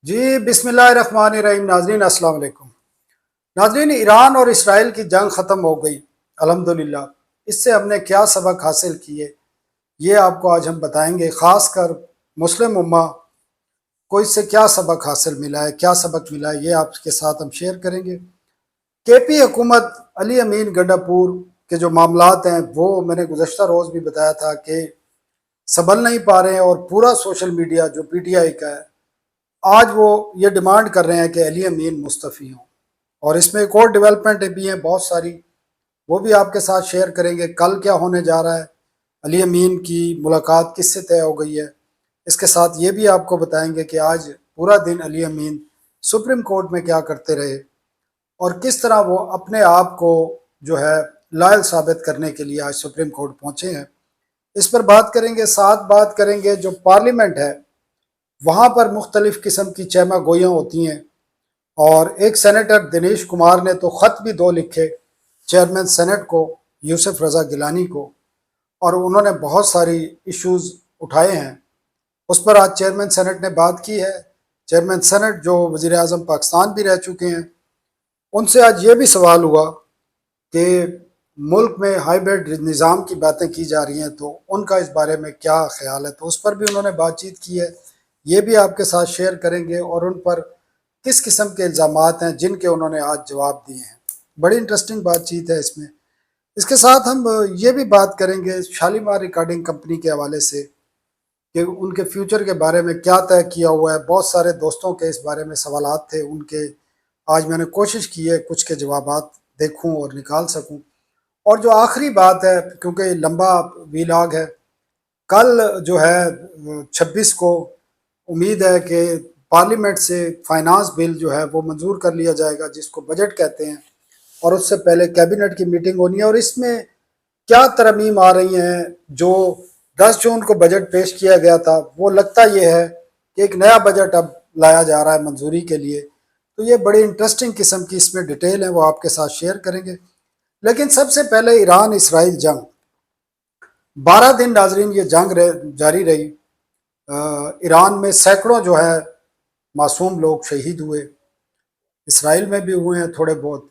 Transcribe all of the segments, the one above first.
جی بسم اللہ الرحمن الرحیم ناظرین السلام علیکم۔ ناظرین، ایران اور اسرائیل کی جنگ ختم ہو گئی الحمدللہ۔ اس سے ہم نے کیا سبق حاصل کیے یہ آپ کو آج ہم بتائیں گے، خاص کر مسلم امہ کو اس سے کیا سبق حاصل ملا ہے، کیا سبق ملا ہے، یہ آپ کے ساتھ ہم شیئر کریں گے۔ کے پی حکومت علی امین گنڈا پور کے جو معاملات ہیں وہ میں نے گزشتہ روز بھی بتایا تھا کہ سنبھل نہیں پا رہے ہیں، اور پورا سوشل میڈیا جو پی ٹی آئی کا ہے آج وہ یہ ڈیمانڈ کر رہے ہیں کہ علی امین مستعفی ہوں۔ اور اس میں ایک اور ڈیولپمنٹ بھی ہیں بہت ساری، وہ بھی آپ کے ساتھ شیئر کریں گے۔ کل کیا ہونے جا رہا ہے، علی امین کی ملاقات کس سے طے ہو گئی ہے، اس کے ساتھ یہ بھی آپ کو بتائیں گے کہ آج پورا دن علی امین سپریم کورٹ میں کیا کرتے رہے، اور کس طرح وہ اپنے آپ کو جو ہے لائل ثابت کرنے کے لیے آج سپریم کورٹ پہنچے ہیں۔ اس پر بات کریں گے، ساتھ بات کریں گے جو پارلیمنٹ ہے وہاں پر مختلف قسم کی چہمہ گوئیاں ہوتی ہیں، اور ایک سینیٹر دنیش کمار نے تو خط بھی دو لکھے چیئرمین سینٹ کو، یوسف رضا گیلانی کو، اور انہوں نے بہت ساری ایشوز اٹھائے ہیں۔ اس پر آج چیئرمین سینٹ نے بات کی ہے۔ چیئرمین سینٹ جو وزیر اعظم پاکستان بھی رہ چکے ہیں، ان سے آج یہ بھی سوال ہوا کہ ملک میں ہائیبرڈ نظام کی باتیں کی جا رہی ہیں تو ان کا اس بارے میں کیا خیال ہے، تو اس پر بھی انہوں نے بات چیت کی ہے، یہ بھی آپ کے ساتھ شیئر کریں گے، اور ان پر کس قسم کے الزامات ہیں جن کے انہوں نے آج جواب دیے ہیں۔ بڑی انٹرسٹنگ بات چیت ہے اس میں۔ اس کے ساتھ ہم یہ بھی بات کریں گے شالیمار ریکارڈنگ کمپنی کے حوالے سے کہ ان کے فیوچر کے بارے میں کیا طے کیا ہوا ہے۔ بہت سارے دوستوں کے اس بارے میں سوالات تھے ان کے، آج میں نے کوشش کی ہے کچھ کے جوابات دیکھوں اور نکال سکوں۔ اور جو آخری بات ہے، کیونکہ لمبا ویلاگ ہے، کل جو ہے 26 کو امید ہے کہ پارلیمنٹ سے فائنانس بل جو ہے وہ منظور کر لیا جائے گا، جس کو بجٹ کہتے ہیں، اور اس سے پہلے کیبنٹ کی میٹنگ ہونی ہے، اور اس میں کیا ترمیم آ رہی ہیں۔ جو 10 جون کو بجٹ پیش کیا گیا تھا وہ لگتا یہ ہے کہ ایک نیا بجٹ اب لایا جا رہا ہے منظوری کے لیے، تو یہ بڑی انٹرسٹنگ قسم کی اس میں ڈیٹیل ہے، وہ آپ کے ساتھ شیئر کریں گے۔ لیکن سب سے پہلے ایران اسرائیل جنگ، 12 دن ناظرین یہ جنگ جاری رہی۔ ایران میں سینکڑوں جو ہے معصوم لوگ شہید ہوئے، اسرائیل میں بھی ہوئے ہیں تھوڑے بہت،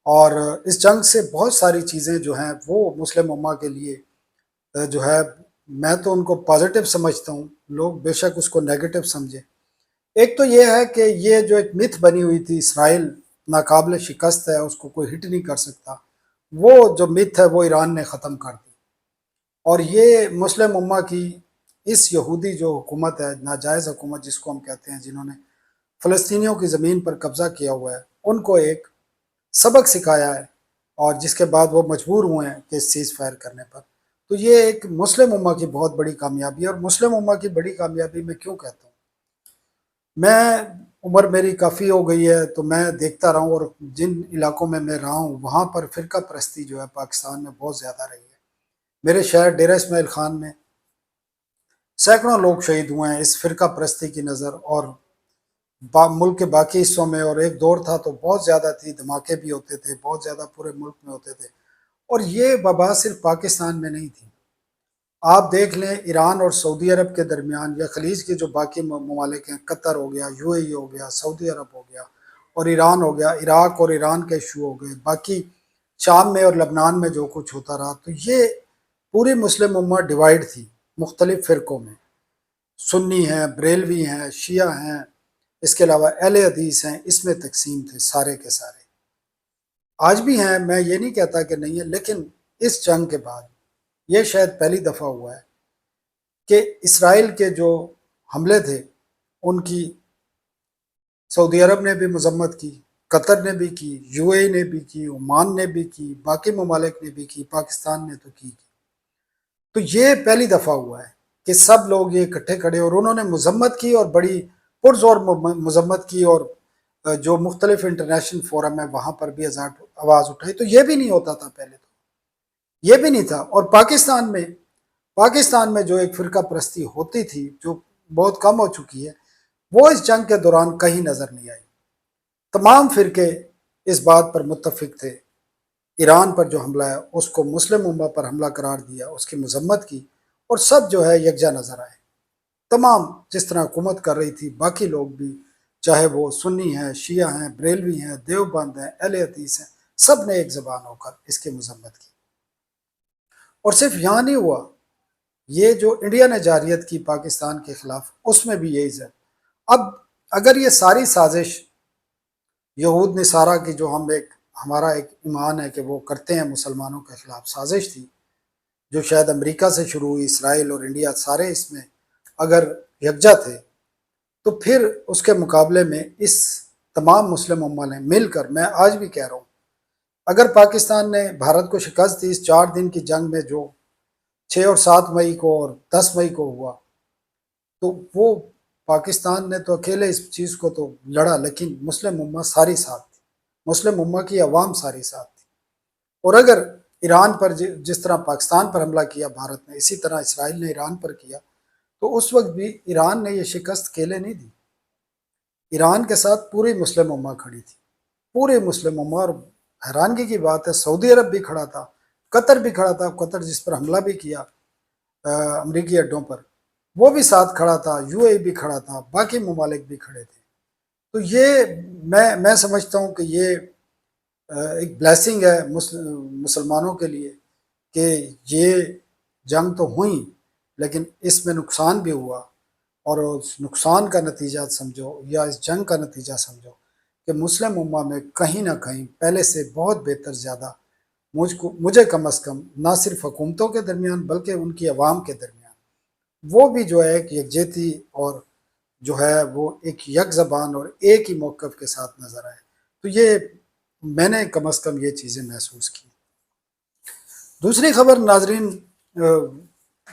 اور اس جنگ سے بہت ساری چیزیں جو ہیں وہ مسلم امہ کے لیے جو ہے، میں تو ان کو پازیٹیو سمجھتا ہوں، لوگ بے شک اس کو نیگیٹو سمجھے۔ ایک تو یہ ہے کہ یہ جو ایک متھ بنی ہوئی تھی اسرائیل ناقابل شکست ہے، اس کو کوئی ہٹ نہیں کر سکتا، وہ جو متھ ہے وہ ایران نے ختم کر دی، اور یہ مسلم امہ کی اس یہودی جو حکومت ہے، ناجائز حکومت جس کو ہم کہتے ہیں، جنہوں نے فلسطینیوں کی زمین پر قبضہ کیا ہوا ہے، ان کو ایک سبق سکھایا ہے، اور جس کے بعد وہ مجبور ہوئے ہیں کہ سیز فائر کرنے پر۔ تو یہ ایک مسلم امہ کی بہت بڑی کامیابی ہے، اور مسلم امہ کی بڑی کامیابی میں کیوں کہتا ہوں، میں عمر میری کافی ہو گئی ہے تو میں دیکھتا رہا ہوں، اور جن علاقوں میں میں رہا ہوں وہاں پر فرقہ پرستی جو ہے پاکستان میں بہت زیادہ رہی ہے۔ میرے شہر ڈیرہ اسماعیل خان میں سینکڑوں لوگ شہید ہوئے ہیں اس فرقہ پرستی کی نظر، اور ملک کے باقی حصوں میں، اور ایک دور تھا تو بہت زیادہ تھی، دھماکے بھی ہوتے تھے بہت زیادہ، پورے ملک میں ہوتے تھے، اور یہ وبا صرف پاکستان میں نہیں تھی۔ آپ دیکھ لیں ایران اور سعودی عرب کے درمیان، یا خلیج کے جو باقی ممالک ہیں، قطر ہو گیا، یو اے ای ہو گیا، سعودی عرب ہو گیا، اور ایران ہو گیا، عراق اور ایران کے ایشو ہو گئے، باقی شام میں اور لبنان میں جو کچھ ہوتا رہا، تو یہ پوری مسلم امہ ڈیوائیڈ تھی مختلف فرقوں میں، سنی ہیں، بریلوی ہیں، شیعہ ہیں، اس کے علاوہ اہل حدیث ہیں، اس میں تقسیم تھے سارے کے سارے، آج بھی ہیں، میں یہ نہیں کہتا کہ نہیں ہے، لیکن اس جنگ کے بعد یہ شاید پہلی دفعہ ہوا ہے کہ اسرائیل کے جو حملے تھے ان کی سعودی عرب نے بھی مذمت کی، قطر نے بھی کی، یو اے نے بھی کی، عمان نے بھی کی، باقی ممالک نے بھی کی، پاکستان نے تو کی۔ تو یہ پہلی دفعہ ہوا ہے کہ سب لوگ یہ اکٹھے کھڑے، اور انہوں نے مذمت کی، اور بڑی پرزور مذمت کی، اور جو مختلف انٹرنیشنل فورم ہے وہاں پر بھی آواز اٹھائی۔ تو یہ بھی نہیں ہوتا تھا پہلے، تو یہ بھی نہیں تھا۔ اور پاکستان میں جو ایک فرقہ پرستی ہوتی تھی جو بہت کم ہو چکی ہے، وہ اس جنگ کے دوران کہیں نظر نہیں آئی۔ تمام فرقے اس بات پر متفق تھے، ایران پر جو حملہ ہے اس کو مسلم امہ پر حملہ قرار دیا، اس کی مذمت کی، اور سب جو ہے یکجا نظر آئے، تمام جس طرح حکومت کر رہی تھی باقی لوگ بھی چاہے وہ سنی ہیں، شیعہ ہیں، بریلوی ہیں، دیوبند ہیں، اہل حدیث ہیں، سب نے ایک زبان ہو کر اس کی مذمت کی۔ اور صرف یہاں نہیں ہوا، یہ جو انڈیا نے جارحیت کی پاکستان کے خلاف، اس میں بھی یہی ہے۔ اب اگر یہ ساری سازش یہود نصارہ کی، جو ہمارا ایک ایمان ہے کہ وہ کرتے ہیں مسلمانوں کے خلاف، سازش تھی جو شاید امریکہ سے شروع ہوئی، اسرائیل اور انڈیا سارے اس میں اگر یکجا تھے، تو پھر اس کے مقابلے میں اس تمام مسلم امہ نے مل کر، میں آج بھی کہہ رہا ہوں، اگر پاکستان نے بھارت کو شکست دی اس 4 دن کی جنگ میں، جو 6 اور 7 مئی کو اور 10 مئی کو ہوا، تو وہ پاکستان نے تو اکیلے اس چیز کو تو لڑا، لیکن مسلم امہ ساری ساتھ تھی، مسلم امہ کی عوام ساری ساتھ تھی۔ اور اگر ایران پر جس طرح پاکستان پر حملہ کیا بھارت نے، اسی طرح اسرائیل نے ایران پر کیا، تو اس وقت بھی ایران نے یہ شکست اکیلے نہیں دی، ایران کے ساتھ پوری مسلم امہ کھڑی تھی، پورے مسلم امہ۔ اور حیرانگی کی بات ہے، سعودی عرب بھی کھڑا تھا، قطر بھی کھڑا تھا، قطر جس پر حملہ بھی کیا امریکی اڈوں پر، وہ بھی ساتھ کھڑا تھا، یو اے بھی کھڑا تھا، باقی ممالک بھی کھڑے تھے۔ تو یہ میں سمجھتا ہوں کہ یہ ایک بلیسنگ ہے مسلمانوں کے لیے کہ یہ جنگ تو ہوئی، لیکن اس میں نقصان بھی ہوا، اور اس نقصان کا نتیجہ سمجھو یا اس جنگ کا نتیجہ سمجھو کہ مسلم امہ میں کہیں نہ کہیں پہلے سے بہت بہتر زیادہ، مجھے کم از کم، نہ صرف حکومتوں کے درمیان بلکہ ان کی عوام کے درمیان وہ بھی جو ہے ایک یکجہتی اور جو ہے وہ ایک یک زبان اور ایک ہی موقف کے ساتھ نظر آئے۔ تو یہ میں نے کم از کم یہ چیزیں محسوس کی۔ دوسری خبر ناظرین،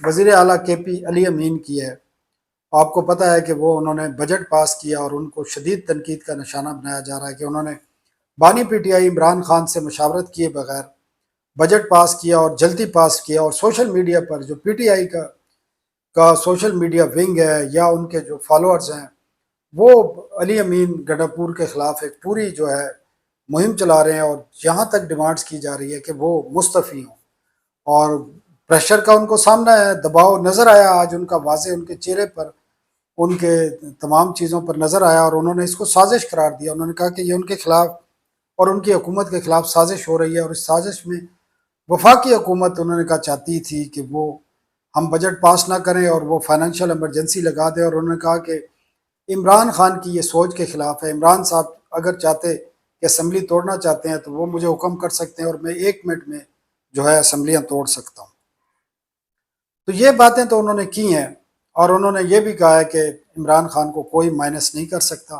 وزیر اعلیٰ کے پی علی امین کی ہے۔ آپ کو پتہ ہے کہ وہ انہوں نے بجٹ پاس کیا اور ان کو شدید تنقید کا نشانہ بنایا جا رہا ہے کہ انہوں نے بانی P T I Imran Khan سے مشاورت کیے بغیر بجٹ پاس کیا اور جلدی پاس کیا، اور سوشل میڈیا پر جو پی ٹی آئی کا سوشل میڈیا ونگ ہے یا ان کے جو فالوورز ہیں، وہ علی امین گڈھاپور کے خلاف ایک پوری جو ہے مہم چلا رہے ہیں، اور یہاں تک ڈیمانڈز کی جا رہی ہے کہ وہ مستعفی ہوں۔ اور پریشر کا ان کو سامنا ہے، دباؤ نظر آیا آج ان کا واضح، ان کے چہرے پر، ان کے تمام چیزوں پر نظر آیا، اور انہوں نے اس کو سازش قرار دیا۔ انہوں نے کہا کہ یہ ان کے خلاف اور ان کی حکومت کے خلاف سازش ہو رہی ہے، اور اس سازش میں وفاقی حکومت انہوں نے کہا چاہتی تھی کہ وہ ہم بجٹ پاس نہ کریں اور وہ فائنینشیل ایمرجنسی لگا دیں، اور انہوں نے کہا کہ عمران خان کی یہ سوچ کے خلاف ہے، عمران صاحب اگر چاہتے کہ اسمبلی توڑنا چاہتے ہیں تو وہ مجھے حکم کر سکتے ہیں اور میں 1 منٹ میں جو ہے اسمبلیاں توڑ سکتا ہوں۔ تو یہ باتیں تو انہوں نے کی ہیں، اور انہوں نے یہ بھی کہا ہے کہ عمران خان کو کوئی مائنس نہیں کر سکتا،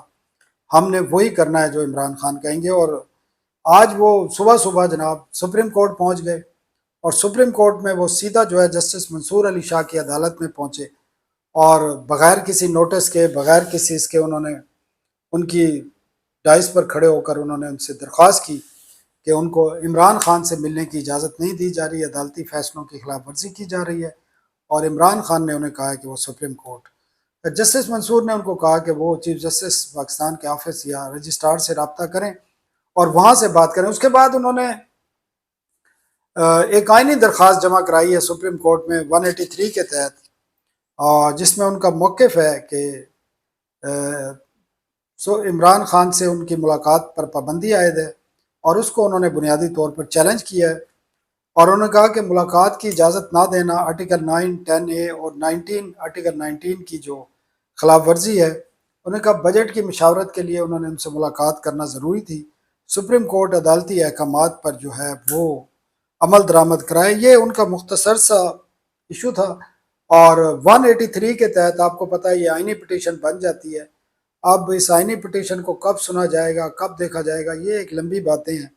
ہم نے وہی کرنا ہے جو عمران خان کہیں گے۔ اور آج وہ صبح صبح جناب سپریم کورٹ پہنچ گئے، اور سپریم کورٹ میں وہ سیدھا جو ہے جسٹس منصور علی شاہ کی عدالت میں پہنچے، اور بغیر کسی نوٹس کے، بغیر کسی اس کے، انہوں نے ان کی ڈائس پر کھڑے ہو کر انہوں نے ان سے درخواست کی کہ ان کو عمران خان سے ملنے کی اجازت نہیں دی جا رہی، عدالتی فیصلوں کی خلاف ورزی کی جا رہی ہے۔ اور عمران خان نے انہیں کہا کہ وہ سپریم کورٹ، جسٹس منصور نے ان کو کہا کہ وہ چیف جسٹس پاکستان کے آفس یا رجسٹرار سے رابطہ کریں اور وہاں سے بات کریں۔ اس کے بعد انہوں نے ایک آئینی درخواست جمع کرائی ہے سپریم کورٹ میں 183 کے تحت، جس میں ان کا موقف ہے کہ عمران خان سے ان کی ملاقات پر پابندی عائد ہے، اور اس کو انہوں نے بنیادی طور پر چیلنج کیا ہے، اور انہوں نے کہا کہ ملاقات کی اجازت نہ دینا آرٹیکل 9، 10A اور آرٹیکل 19 کی جو خلاف ورزی ہے۔ انہوں نے کہا بجٹ کی مشاورت کے لیے انہوں نے ان سے ملاقات کرنا ضروری تھی، سپریم کورٹ عدالتی احکامات پر جو ہے وہ عمل درآمد کرائے۔ یہ ان کا مختصر سا ایشو تھا، اور 183 کے تحت آپ کو پتہ ہے یہ آئینی پٹیشن بن جاتی ہے۔ اب اس آئینی پٹیشن کو کب سنا جائے گا، کب دیکھا جائے گا، یہ ایک لمبی باتیں ہیں۔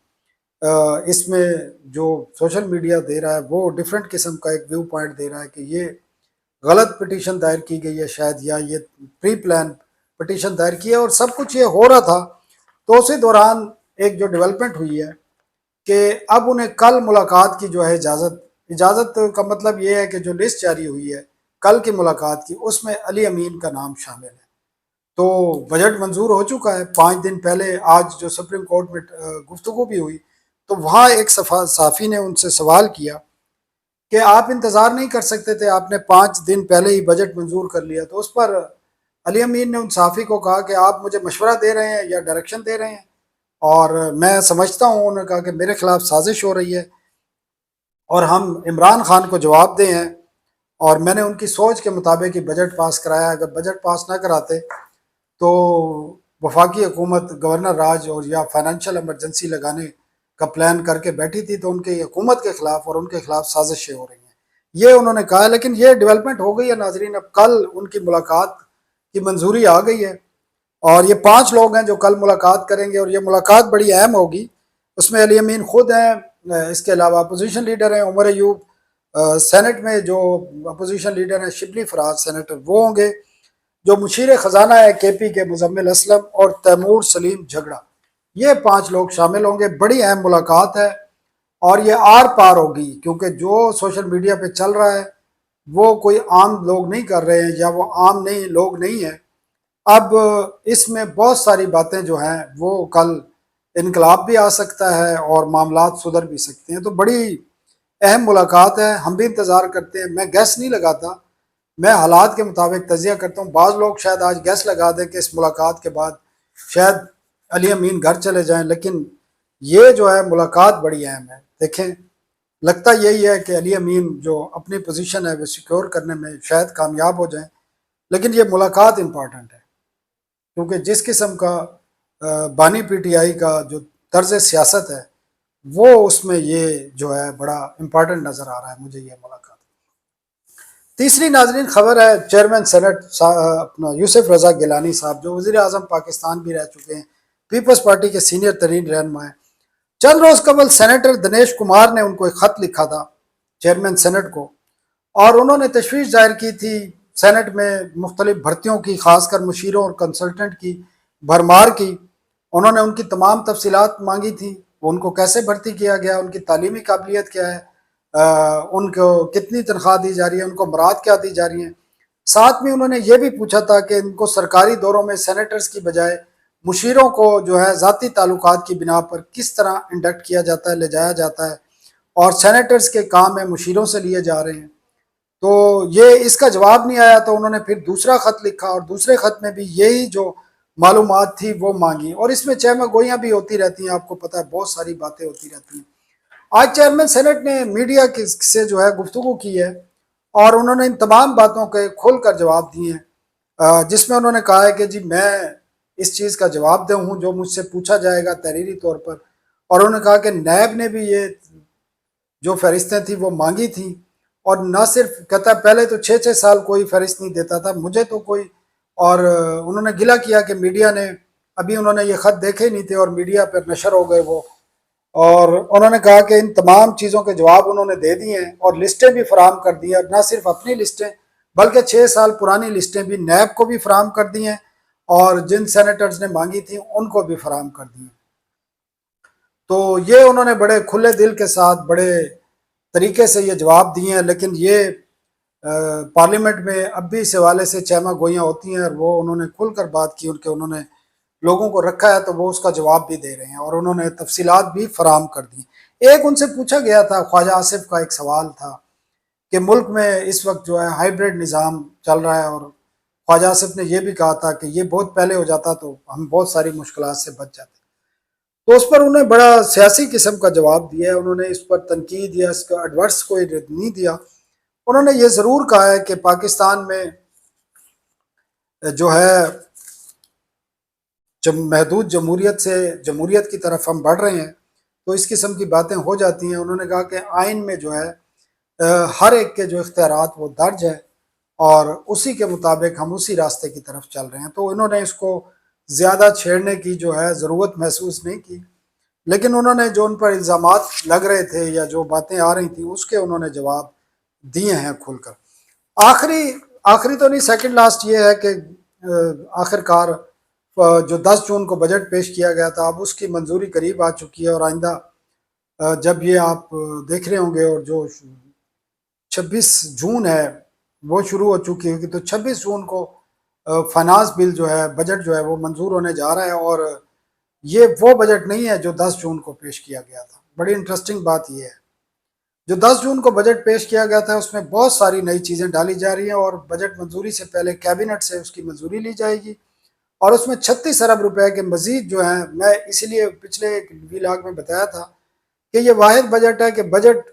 اس میں جو سوشل میڈیا دے رہا ہے وہ ڈیفرنٹ قسم کا ایک ویو پوائنٹ دے رہا ہے کہ یہ غلط پٹیشن دائر کی گئی ہے شاید، یا یہ پری پلان پٹیشن دائر کی ہے، اور سب کچھ یہ ہو رہا تھا۔ تو اسی دوران ایک جو ڈیولپمنٹ ہوئی ہے کہ اب انہیں کل ملاقات کی جو ہے اجازت کا مطلب یہ ہے کہ جو لسٹ جاری ہوئی ہے کل کی ملاقات کی، اس میں علی امین کا نام شامل ہے۔ تو بجٹ منظور ہو چکا ہے 5 دن پہلے، آج جو سپریم کورٹ میں گفتگو بھی ہوئی، تو وہاں ایک صحافی نے ان سے سوال کیا کہ آپ انتظار نہیں کر سکتے تھے، آپ نے 5 دن پہلے ہی بجٹ منظور کر لیا۔ تو اس پر علی امین نے ان صحافی کو کہا کہ آپ مجھے مشورہ دے رہے ہیں یا ڈائریکشن دے رہے ہیں، اور میں سمجھتا ہوں، انہوں نے کہا کہ میرے خلاف سازش ہو رہی ہے اور ہم عمران خان کو جواب دیں ہیں، اور میں نے ان کی سوچ کے مطابق ہی بجٹ پاس کرایا۔ اگر بجٹ پاس نہ کراتے تو وفاقی حکومت گورنر راج اور یا فائنینشیل ایمرجنسی لگانے کا پلان کر کے بیٹھی تھی، تو ان کی حکومت کے خلاف اور ان کے خلاف سازشیں ہو رہی ہیں، یہ انہوں نے کہا۔ لیکن یہ ڈیولپمنٹ ہو گئی ہے ناظرین، اب کل ان کی ملاقات کی منظوری آ گئی ہے، اور یہ 5 لوگ ہیں جو کل ملاقات کریں گے، اور یہ ملاقات بڑی اہم ہوگی۔ اس میں علی امین خود ہیں، اس کے علاوہ اپوزیشن لیڈر ہیں عمر ایوب، سینٹ میں جو اپوزیشن لیڈر ہیں شبلی فراز سینیٹر وہ ہوں گے، جو مشیر خزانہ ہے کے پی کے مزمل اسلم، اور تیمور سلیم جھگڑا، یہ 5 لوگ شامل ہوں گے۔ بڑی اہم ملاقات ہے، اور یہ آر پار ہوگی، کیونکہ جو سوشل میڈیا پہ چل رہا ہے وہ کوئی عام لوگ نہیں کر رہے ہیں، یا وہ عام نہیں لوگ نہیں ہیں۔ اب اس میں بہت ساری باتیں جو ہیں وہ کل انقلاب بھی آ سکتا ہے اور معاملات سدھر بھی سکتے ہیں، تو بڑی اہم ملاقات ہے۔ ہم بھی انتظار کرتے ہیں، میں گیس نہیں لگاتا، میں حالات کے مطابق تجزیہ کرتا ہوں۔ بعض لوگ شاید آج گیس لگا دیں کہ اس ملاقات کے بعد شاید علی امین گھر چلے جائیں، لیکن یہ جو ہے ملاقات بڑی اہم ہے۔ دیکھیں، لگتا یہی ہے کہ علی امین جو اپنی پوزیشن ہے وہ سیکیور کرنے میں شاید کامیاب ہو جائیں، لیکن یہ ملاقات امپارٹنٹ ہے، کیونکہ جس قسم کا بانی پی ٹی آئی کا جو طرز سیاست ہے وہ اس میں یہ جو ہے بڑا امپارٹنٹ نظر آ رہا ہے مجھے یہ ملاقات۔ تیسری ناظرین خبر ہے چیئرمین سینٹ اپنا یوسف رضا گیلانی صاحب، جو وزیر اعظم پاکستان بھی رہ چکے ہیں، پیپلز پارٹی کے سینئر ترین رہنما ہیں۔ چند روز قبل سینیٹر دنیش کمار نے ان کو ایک خط لکھا تھا چیئرمین سینٹ کو، اور انہوں نے تشویش ظاہر کی تھی سینٹ میں مختلف بھرتیوں کی، خاص کر مشیروں اور کنسلٹنٹ کی بھرمار کی۔ انہوں نے ان کی تمام تفصیلات مانگی تھیں، ان کو کیسے بھرتی کیا گیا، ان کی تعلیمی قابلیت کیا ہے، ان کو کتنی تنخواہ دی جا رہی ہے، ان کو مراد کیا دی جا رہی ہیں۔ ساتھ میں انہوں نے یہ بھی پوچھا تھا کہ ان کو سرکاری دوروں میں سینیٹرز کی بجائے مشیروں کو جو ہے ذاتی تعلقات کی بنا پر کس طرح انڈکٹ کیا جاتا ہے، لے جایا جاتا ہے، اور سینیٹرز کے کام میں مشیروں سے لیے جا رہے ہیں۔ تو یہ اس کا جواب نہیں آیا، تو انہوں نے پھر دوسرا خط لکھا، اور دوسرے خط میں بھی یہی جو معلومات تھی وہ مانگی، اور اس میں چہمہ گوئیاں بھی ہوتی رہتی ہیں، آپ کو پتہ ہے بہت ساری باتیں ہوتی رہتی ہیں۔ آج چیئرمین سینٹ نے میڈیا سے جو ہے گفتگو کی ہے، اور انہوں نے ان تمام باتوں کے کھول کر جواب دیے ہیں، جس میں انہوں نے کہا ہے کہ جی میں اس چیز کا جواب دہ ہوں جو مجھ سے پوچھا جائے گا تحریری طور پر، اور انہوں نے کہا کہ نیب نے بھی یہ جو فہرستیں تھیں وہ مانگی تھیں، اور نہ صرف کہتا پہلے تو 6 سال کوئی فہرست نہیں دیتا تھا مجھے تو کوئی، اور انہوں نے گلہ کیا کہ میڈیا نے ابھی انہوں نے یہ خط دیکھے نہیں تھے اور میڈیا پر نشر ہو گئے وہ، اور انہوں نے کہا کہ ان تمام چیزوں کے جواب انہوں نے دے دیے ہیں، اور لسٹیں بھی فراہم کر دی ہیں، اور نہ صرف اپنی لسٹیں بلکہ 6 سال پرانی لسٹیں بھی نیب کو بھی فراہم کر دی ہیں، اور جن سینیٹرز نے مانگی تھیں ان کو بھی فراہم کر دی ہیں۔ تو یہ انہوں نے بڑے کھلے دل کے ساتھ بڑے طریقے سے یہ جواب دیے ہیں، لیکن یہ پارلیمنٹ میں اب بھی اس حوالے سے چہمہ گوئیاں ہوتی ہیں، اور وہ انہوں نے کھل کر بات کی، ان کے انہوں نے لوگوں کو رکھا ہے تو وہ اس کا جواب بھی دے رہے ہیں، اور انہوں نے تفصیلات بھی فراہم کر دی۔ ایک ان سے پوچھا گیا تھا، خواجہ آصف کا ایک سوال تھا کہ ملک میں اس وقت جو ہے ہائیبرڈ نظام چل رہا ہے، اور خواجہ آصف نے یہ بھی کہا تھا کہ یہ بہت پہلے ہو جاتا تو ہم بہت ساری مشکلات سے بچ جاتے، تو اس پر انہوں نے بڑا سیاسی قسم کا جواب دیا ہے۔ انہوں نے اس پر تنقید یا اس کا ایڈورس کوئی نہیں دیا، انہوں نے یہ ضرور کہا ہے کہ پاکستان میں جو ہے جب محدود جمہوریت سے جمہوریت کی طرف ہم بڑھ رہے ہیں تو اس قسم کی باتیں ہو جاتی ہیں۔ انہوں نے کہا کہ آئین میں جو ہے ہر ایک کے جو اختیارات وہ درج ہے، اور اسی کے مطابق ہم اسی راستے کی طرف چل رہے ہیں، تو انہوں نے اس کو زیادہ چھیڑنے کی جو ہے ضرورت محسوس نہیں کی، لیکن انہوں نے جو ان پر الزامات لگ رہے تھے یا جو باتیں آ رہی تھیں اس کے انہوں نے جواب دیے ہیں کھل کر۔ آخری تو نہیں، سیکنڈ لاسٹ یہ ہے کہ آخر کار جو 10 جون کو بجٹ پیش کیا گیا تھا اب اس کی منظوری قریب آ چکی ہے، اور آئندہ جب یہ آپ دیکھ رہے ہوں گے، اور جو 26 جون ہے وہ شروع ہو چکی ہوگی، تو 26 جون کو فائنانس بل جو ہے بجٹ جو ہے وہ منظور ہونے جا رہا ہے، اور یہ وہ بجٹ نہیں ہے جو 10 جون کو پیش کیا گیا تھا۔ بڑی انٹرسٹنگ بات یہ ہے۔ جو 10 جون کو بجٹ پیش کیا گیا تھا اس میں بہت ساری نئی چیزیں ڈالی جا رہی ہیں، اور بجٹ منظوری سے پہلے کیبنٹ سے اس کی منظوری لی جائے گی، اور اس میں 36 ارب روپے کے مزید جو ہیں، میں اسی لیے پچھلے ایک ویلاگ میں بتایا تھا کہ یہ واحد بجٹ ہے کہ بجٹ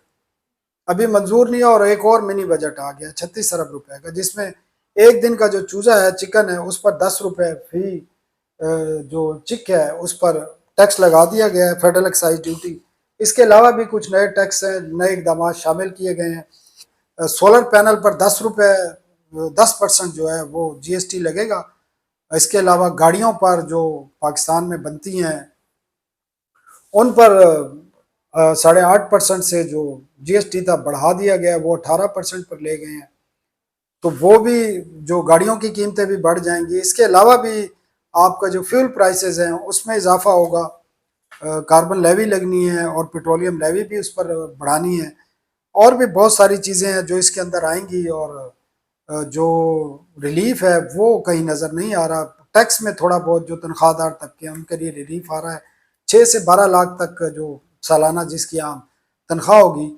ابھی منظور نہیں ہے، اور ایک اور منی بجٹ آ گیا 36 ارب روپے کا، جس میں ایک دن کا جو چوزا ہے، چکن ہے، اس پر 10 روپے فی جو چک ہے اس پر ٹیکس لگا دیا گیا ہے، فیڈرل ایکسائز ڈیوٹی۔ اس کے علاوہ بھی کچھ نئے ٹیکس ہیں، نئے اقدامات شامل کیے گئے ہیں۔ سولر پینل پر 10 روپے 10% جو ہے وہ جی ایس ٹی لگے گا۔ اس کے علاوہ گاڑیوں پر جو پاکستان میں بنتی ہیں ان پر 8.5% سے جو جی ایس ٹی تھا بڑھا دیا گیا، وہ 18% پر لے گئے ہیں، تو وہ بھی جو گاڑیوں کی قیمتیں بھی بڑھ جائیں گی۔ اس کے علاوہ بھی آپ کا جو فیول پرائسز ہیں اس میں اضافہ ہوگا، کاربن لیوی لگنی ہے، اور پیٹرولیم لیوی بھی اس پر بڑھانی ہے، اور بھی بہت ساری چیزیں ہیں جو اس کے اندر آئیں گی، اور جو ریلیف ہے وہ کہیں نظر نہیں آ رہا۔ ٹیکس میں تھوڑا بہت جو تنخواہ دار طبقے ہیں ان کے لیے ریلیف آ رہا ہے، 6 سے 12 لاکھ تک جو سالانہ جس کی عام تنخواہ ہوگی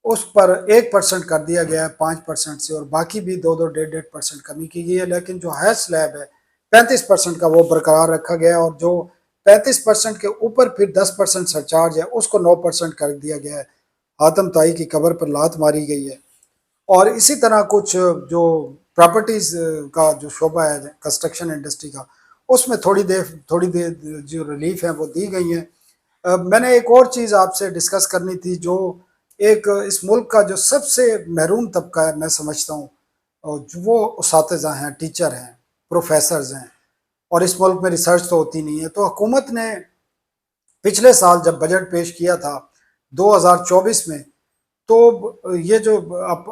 اس پر 1% کر دیا گیا ہے 5% سے، اور باقی بھی 2-2 1.5% کمی کی گئی ہے، لیکن جو ہے سلیب ہے 35% کا وہ برقرار رکھا گیا ہے، اور جو 35% کے اوپر پھر 10% سرچارج ہے اس کو 9% کر دیا گیا ہے۔ حاتم طائی کی قبر پر لات ماری گئی ہے۔ اور اسی طرح کچھ جو پراپرٹیز کا جو شعبہ ہے کنسٹرکشن انڈسٹری کا، اس میں تھوڑی دیر جو ریلیف ہیں وہ دی گئی ہیں۔ میں نے ایک اور چیز آپ سے ڈسکس کرنی تھی، جو ایک اس ملک کا جو سب سے محروم طبقہ ہے میں سمجھتا ہوں، وہ اساتذہ ہیں، ٹیچر ہیں، پروفیسرز ہیں، اور اس ملک میں ریسرچ تو ہوتی نہیں ہے۔ تو حکومت نے پچھلے سال جب بجٹ پیش کیا تھا 2024 میں، تو یہ جو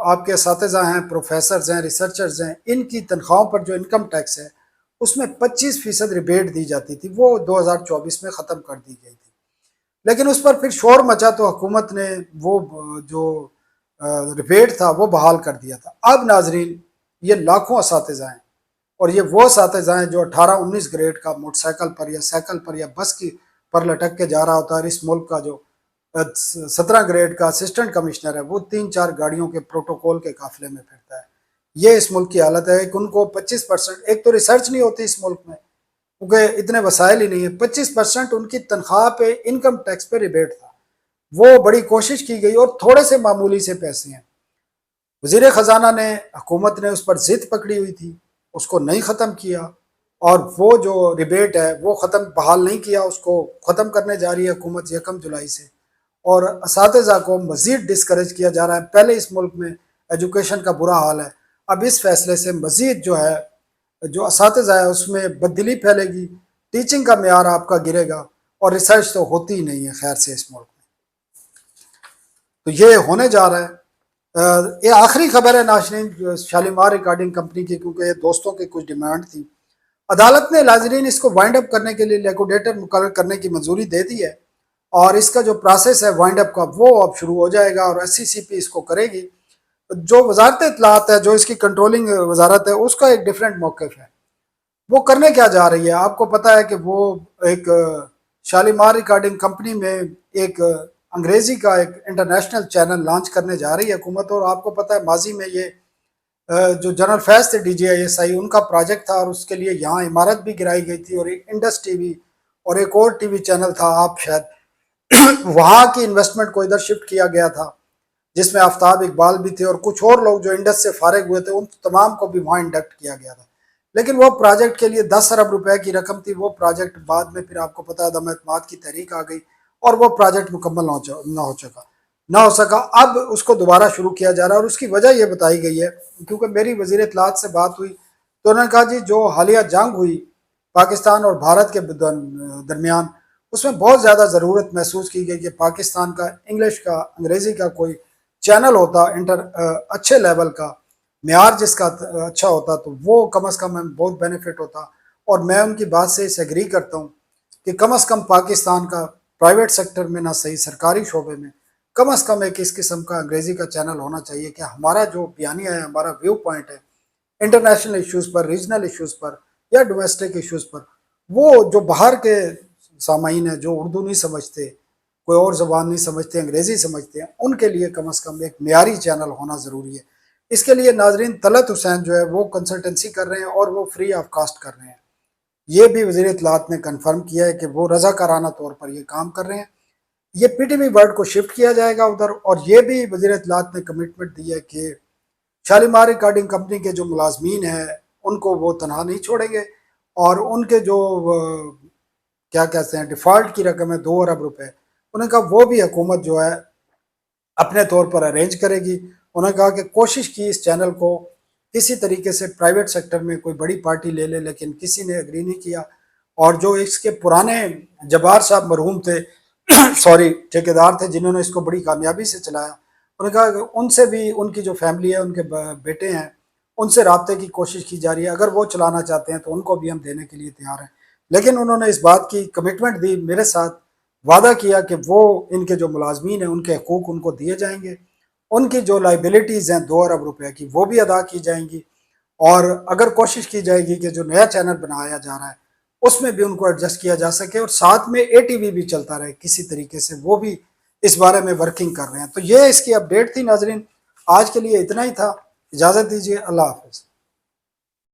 آپ کے اساتذہ ہیں، پروفیسرز ہیں، ریسرچرز ہیں، ان کی تنخواہوں پر جو انکم ٹیکس ہے اس میں 25% ریبیٹ دی جاتی تھی، وہ 2024 میں ختم کر دی گئی تھی، لیکن اس پر پھر شور مچا تو حکومت نے وہ جو ریبیٹ تھا وہ بحال کر دیا تھا۔ اب ناظرین، یہ لاکھوں اساتذہ ہیں، اور یہ وہ اساتذہ ہیں جو 18-19 گریڈ کا موٹر سائیکل پر یا سائیکل پر یا بس کی پر لٹک کے جا رہا ہوتا ہے، اور اس ملک کا جو 17 گریڈ کا اسسٹنٹ کمشنر ہے وہ 3-4 گاڑیوں کے پروٹوکول کے قافلے میں پھرتا ہے۔ یہ اس ملک کی حالت ہے کہ ان کو 25%، ایک تو ریسرچ نہیں ہوتی اس ملک میں کیونکہ اتنے وسائل ہی نہیں ہے، 25% ان کی تنخواہ پہ انکم ٹیکس پہ ریبیٹ تھا۔ وہ بڑی کوشش کی گئی، اور تھوڑے سے معمولی سے پیسے ہیں، وزیر خزانہ نے، حکومت نے اس پر ضد پکڑی ہوئی تھی، اس کو نہیں ختم کیا، اور وہ جو ریبیٹ ہے وہ بحال نہیں کیا، اس کو ختم کرنے جا رہی ہے حکومت 1 جولائی سے، اور اساتذہ کو مزید ڈسکریج کیا جا رہا ہے۔ پہلے اس ملک میں ایجوکیشن کا برا حال ہے، اب اس فیصلے سے مزید جو ہے جو اساتذہ ہے اس میں بددلی پھیلے گی، ٹیچنگ کا معیار آپ کا گرے گا، اور ریسرچ تو ہوتی ہی نہیں ہے خیر سے اس ملک میں۔ تو یہ ہونے جا رہا ہے۔ یہ آخری خبر ہے ناظرین شالیمار ریکارڈنگ کمپنی کی، کیونکہ یہ دوستوں کی کچھ ڈیمانڈ تھی۔ عدالت نے ناظرین اس کو وائنڈ اپ کرنے کے لیے لیکوڈیٹر مقرر کرنے کی منظوری دے دی ہے، اور اس کا جو پروسیس ہے وائنڈ اپ کا وہ اب شروع ہو جائے گا، اور ایس سی سی پی اس کو کرے گی۔ جو وزارت اطلاعات ہے، جو اس کی کنٹرولنگ وزارت ہے، اس کا ایک ڈیفرنٹ موقف ہے۔ وہ کرنے کیا جا رہی ہے؟ آپ کو پتا ہے کہ وہ ایک شالیمار ریکارڈنگ کمپنی میں ایک انگریزی کا ایک انٹرنیشنل چینل لانچ کرنے جا رہی ہے حکومت، اور آپ کو پتا ہے ماضی میں یہ جو جنرل فیض تھے DGISI، ان کا پروجیکٹ تھا، اور اس کے لیے یہاں عمارت بھی گرائی گئی تھی، اور ایک انڈس ٹی وی اور ایک اور ٹی وی چینل تھا، آپ شاید وہاں کی انویسٹمنٹ کو ادھر شفٹ کیا گیا تھا، جس میں آفتاب اقبال بھی تھے، اور کچھ اور لوگ جو انڈس سے فارغ ہوئے تھے ان تمام کو بھی وہاں انڈکٹ کیا گیا تھا۔ لیکن وہ پروجیکٹ کے لیے 10 ارب روپے کی رقم تھی، وہ پروجیکٹ بعد میں پھر آپ کو پتا ہے عدم اعتماد کی تحریک آ گئی، اور وہ پروجیکٹ مکمل نہ ہو سکا۔ اب اس کو دوبارہ شروع کیا جا رہا ہے، اور اس کی وجہ یہ بتائی گئی ہے، کیونکہ میری وزیر اطلاعات سے بات ہوئی تو انہوں نے کہا جی جو حالیہ جنگ ہوئی پاکستان اور بھارت کے درمیان، اس میں بہت زیادہ ضرورت محسوس کی گئی کہ پاکستان کا انگلش کا، انگریزی کا کوئی چینل ہوتا اچھے لیول کا، معیار جس کا اچھا ہوتا، تو وہ کم از کم بہت بینیفٹ ہوتا۔ اور میں ان کی بات سے اس ایگری کرتا ہوں کہ کم از کم پاکستان کا پرائیویٹ سیکٹر میں نہ صحیح سرکاری شعبے میں کم از کم ایک اس قسم کا انگریزی کا چینل ہونا چاہیے کہ ہمارا جو بیانیہ ہے، ہمارا ویو پوائنٹ ہے انٹرنیشنل ایشوز پر، ریجنل ایشوز پر یا ڈومیسٹک ایشوز پر، وہ جو باہر کے سامعین ہیں جو اردو نہیں سمجھتے کوئی اور زبان نہیں سمجھتے، انگریزی سمجھتے ہیں، ان کے لیے کم از کم ایک معیاری چینل ہونا ضروری ہے۔ اس کے لیے ناظرین طلعت حسین جو ہے وہ کنسلٹنسی کر رہے ہیں اور وہ فری آف کاسٹ کر رہے ہیں۔ یہ بھی وزیر اطلاعات نے کنفرم کیا ہے کہ وہ رضاکارانہ طور پر یہ کام کر رہے ہیں۔ یہ پی ٹی وی ورلڈ کو شفٹ کیا جائے گا ادھر، اور یہ بھی وزیر اطلاعات نے کمٹمنٹ دی ہے کہ شالیمار ریکارڈنگ کمپنی کے جو ملازمین ہیں ان کو وہ تنہا نہیں چھوڑیں گے، اور ان کے جو کیا کہتے ہیں ڈیفالٹ کی رقم ہے 2 ارب روپے، انہوں نے کہا وہ بھی حکومت جو ہے اپنے طور پر ارینج کرے گی۔ انہوں نے کہا کہ کوشش کی اس چینل کو کسی طریقے سے پرائیویٹ سیکٹر میں کوئی بڑی پارٹی لے لے، لیکن کسی نے اگری نہیں کیا، اور جو اس کے پرانے جبار صاحب مرحوم تھے سوری ٹھیکیدار تھے جنہوں نے اس کو بڑی کامیابی سے چلایا، انہوں نے کہا کہ ان سے بھی، ان کی جو فیملی ہے، ان کے بیٹے ہیں، ان سے رابطے کی کوشش کی جا رہی ہے، اگر وہ چلانا چاہتے ہیں تو ان کو بھی ہم دینے کے لیے تیار ہیں۔ لیکن انہوں نے اس بات کی کمٹمنٹ دی، میرے ساتھ وعدہ کیا کہ وہ ان کے جو ملازمین ہیں ان کے حقوق ان کو دیے جائیں گے، ان کی جو لائبلٹیز ہیں 2 ارب روپے کی وہ بھی ادا کی جائیں گی، اور اگر کوشش کی جائے گی کہ جو نیا چینل بنایا جا رہا ہے اس میں بھی ان کو ایڈجسٹ کیا جا سکے، اور ساتھ میں اے ٹی وی بھی چلتا رہے کسی طریقے سے، وہ بھی اس بارے میں ورکنگ کر رہے ہیں۔ تو یہ اس کی اپڈیٹ تھی ناظرین، آج کے لیے اتنا ہی تھا، اجازت دیجیے، اللہ حافظ۔